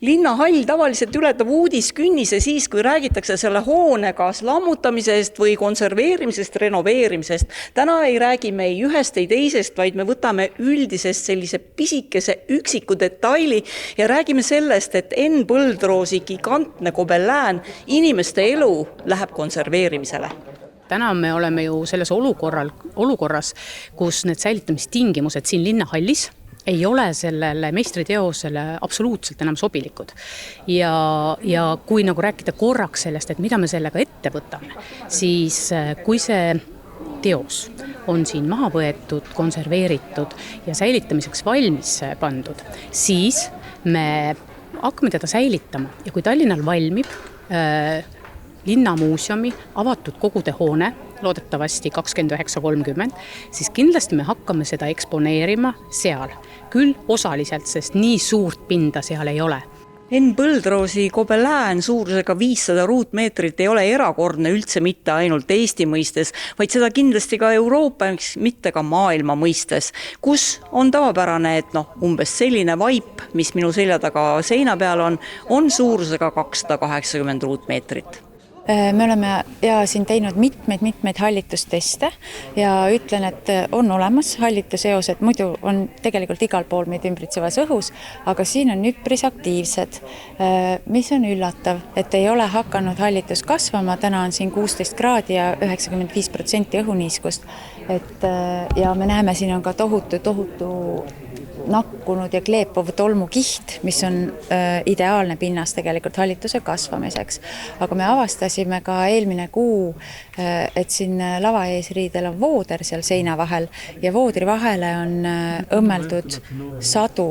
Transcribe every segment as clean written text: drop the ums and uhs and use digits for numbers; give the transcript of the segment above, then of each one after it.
Linnahall tavaliselt ületab uudiskünnise siis, kui räägitakse selle hoone kas lammutamisest või konserveerimisest, renoveerimisest. Täna ei räägi me ei ühest ei teisest, vaid me võtame üldisest sellise pisikese üksiku detaili ja räägime sellest, et Enn Põldroosi gigantne gobelään inimeste elu läheb konserveerimisele. Täna me oleme ju selles olukorras, kus need säilitamistingimused siin Linnahallis ei ole sellele meistriteosele absoluutselt enam sobilikud. Ja kui nagu rääkida korraks sellest, et mida me sellega ette võtame, siis kui see teos on siin maha võetud, konserveeritud ja säilitamiseks valmis pandud, siis me hakkame teda säilitama ja kui Tallinnal valmib Linnamuuseumi avatud kogude hoone, loodetavasti 29.30, siis kindlasti me hakkame seda eksponeerima seal. Küll osaliselt, sest nii suurt pinda seal ei ole. Enn Põldroosi gobelään suurusega 500 ruutmeetrit ei ole erakordne üldse mitte ainult Eesti mõistes, vaid seda kindlasti ka Euroopa, mitte ka maailma mõistes, kus on tavapärane, et umbes selline vaip, mis minu selja taga seina peal on suurusega 280 ruutmeetrit. Me oleme siin teinud mitmeid hallitusteste ja ütlen, et on olemas hallituseosed, muidu on tegelikult igal pool meid ümbritsevas õhus, aga siin on üpris aktiivsed, mis on üllatav, et ei ole hakanud hallitus kasvama, täna on siin 16 kraadi ja 95% õhuniiskust, ja me näeme, siin on ka tohutu nakkunud ja kleepuv tolmukiht, mis on ideaalne pinnas tegelikult hallituse kasvamiseks. Aga me avastasime ka eelmine kuu, et siin lava eesriidel on vooder seal seina vahel ja voodri vahele on õmmeldud 100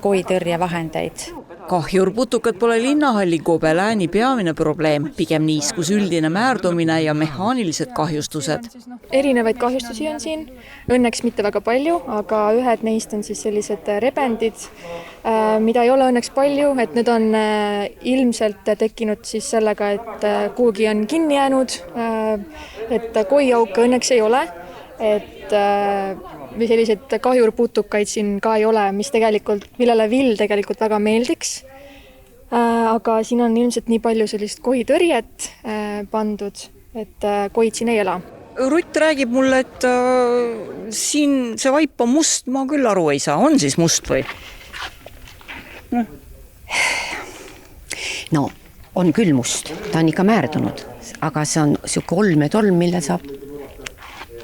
koitõrjevahendeid. Kahjurputukad pole Linnahalli gobelääni peamine probleem, pigem niiskus üldine määrdumine ja mehaanilised kahjustused. Erinevaid kahjustusi on siin, õnneks mitte väga palju, aga ühed neist on siis sellised rebendid, mida ei ole õnneks palju, et need on ilmselt tekkinud siis sellega, et kuhugi on kinni jäänud, et koiauke õnneks ei ole, et selliseid kahjurputukaid siin ka ei ole, millele vill tegelikult väga meeldiks. Aga siin on ilmselt nii palju sellist kohitõrjet pandud, et koid siin ei ela. Rutt räägib mulle, et siin see vaip on must, ma küll aru ei saa. On siis must või? No, on küll must. Ta on ikka määrdunud, aga see on olmetolm, mille saab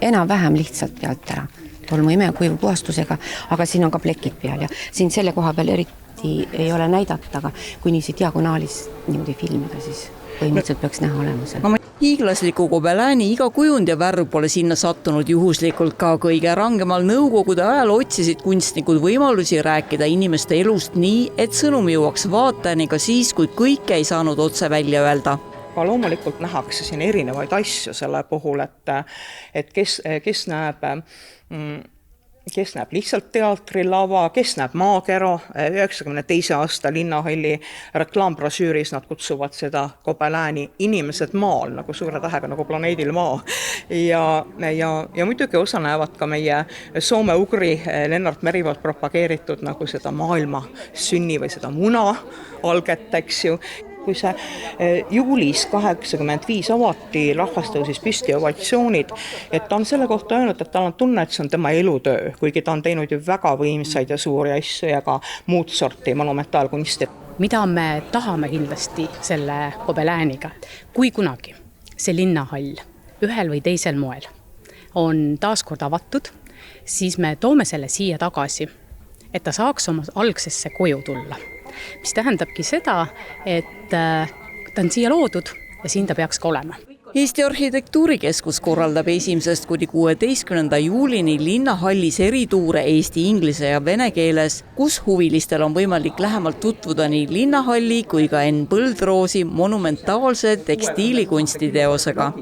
enam-vähem lihtsalt pealt ära. Tolmuime kuiva puhastusega, aga siin on ka plekid peal ja siin selle koha peal eriti ei ole näidata, aga kui niiviisi diagonaalis niimoodi filmida, siis põhimõtteliselt peaks näha olema. Hiiglasliku gobelääni iga kujund ja värv pole sinna sattunud juhuslikult, ka kõige rangemal nõukogude ajal otsisid kunstnikud võimalusi rääkida inimeste elust nii, et sõnum jõuaks vaatajani ka siis, kui kõike ei saanud otse välja öelda. Aga loomulikult nähakse siin erinevaid asju selle puhul, et kes näeb lihtsalt teatrilava, kes näeb maakero. 92. aasta Linnahalli reklaambrosüüris nad kutsuvad seda gobelääni inimesed maal, nagu suure tähega, nagu planeedil maa. Ja muidugi osa näevad ka meie soome-ugri Lennart Meri poolt propageeritud nagu seda maailma sünni või seda muna alget, eks ju. Kui see juulis 85 avati, rahvas tõusis püsti ovatsioonid, et ta on selle kohta öelnud, et tal on tunne, et see on tema elutöö, kuigi ta on teinud ju väga võimsaid ja suuri asju ja ka muud sorti monumentaalkunsti. Mida me tahame kindlasti selle gobelääniga, kui kunagi see Linnahall ühel või teisel moel on taaskord avatud, siis me toome selle siia tagasi, et ta saaks oma algsesse koju tulla. Mis tähendabki seda, et ta on siia loodud ja siin ta peaks ka olema. Eesti Arhitektuurikeskus korraldab 1. kuni 16. juulini Linnahallis erituure eesti, inglise ja vene keeles, kus huvilistel on võimalik lähemalt tutvuda nii Linnahalli kui ka Enn Põldroosi monumentaalse tekstiilikunstiteosega.